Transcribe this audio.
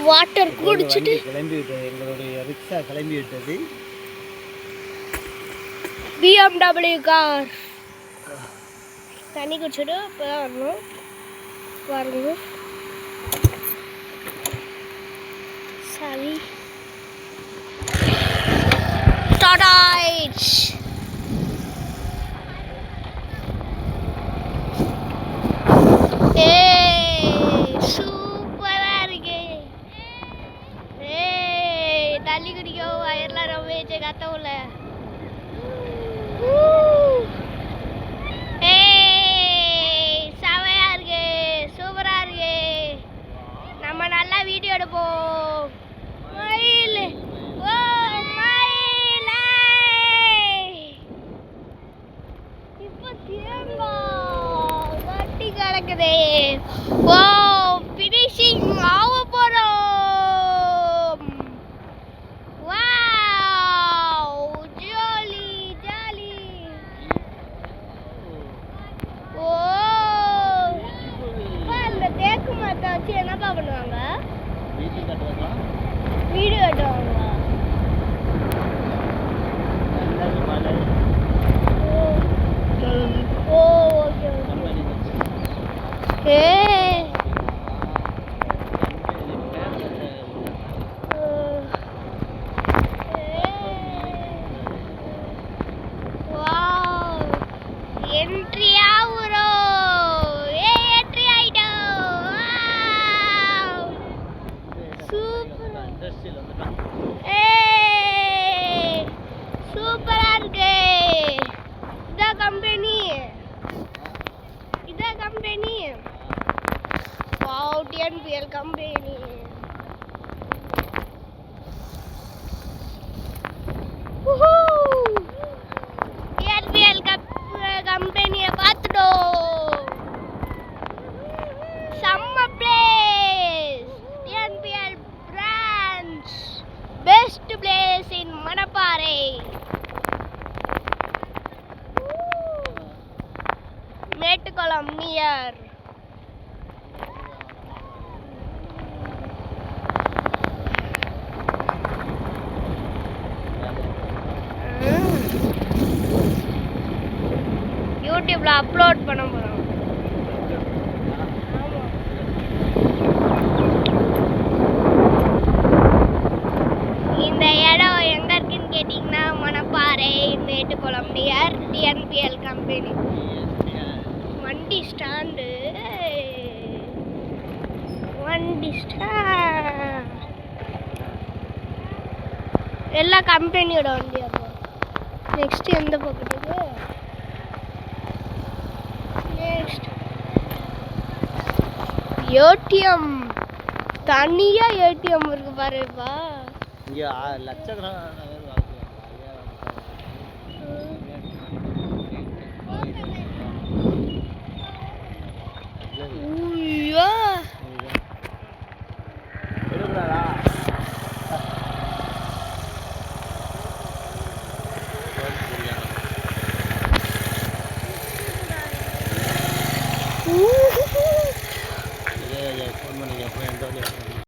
Water குடிச்சிட்டு கிளம்பி விட்டது. எங்களுடைய ரிக்ஷா கிளம்பி விட்டது. BMW கார் தண்ணி குடிச்சிட்டு இப்போ வரணும். பாருங்க சரி டாடாய்ச் சூப்பரா இருக்கு. தண்ணி குடிக்க வயர்லாம் ரொம்ப கத்தவுல. செமையா இருக்கு, சூப்பரா இருக்கு. நம்ம நல்லா வீடியோ எடுப்போம். மயில் ஓ மயிலே இப்போ தேங்காய் கட்டி கிடக்குதே. ஓ ஃபினிஷிங் ஆக போறோம். Wow jolly jolly. ஓ இந்த தேக்கு மரத்தை வச்சு என்னப்பா பண்ணுவாங்க? வீடு கட்டுவாங்க. Oh okay okay. வாவ் என்ட்ரியா ப்ரோ. என்ட்ரி ஆயிட்டோம். சூப்பர். சூப்பரா இருக்கு. இதான் company. Wow TNPL company. TNPL கம்பெனியை பார்த்துட்டோம். செம்ம place. TNPL branch best place in Manapparai. Mettukulam near. யூடியூப்ல அப்லோட் பண்ண போறோம். இந்த இடம் எங்க இருக்குன்னு கேட்டீங்கன்னா Manapparai Mettukulam near TNPL company. வண்டி ஸ்டாண்டு. எல்லா கம்பெனியோட வண்டி. அப்போ நெக்ஸ்ட் எந்த பக்கத்துக்கு? Next ATM. தனியா ஏடிஎம் இருக்கு பாருப்பா. இங்க லட்சக்கணக்கான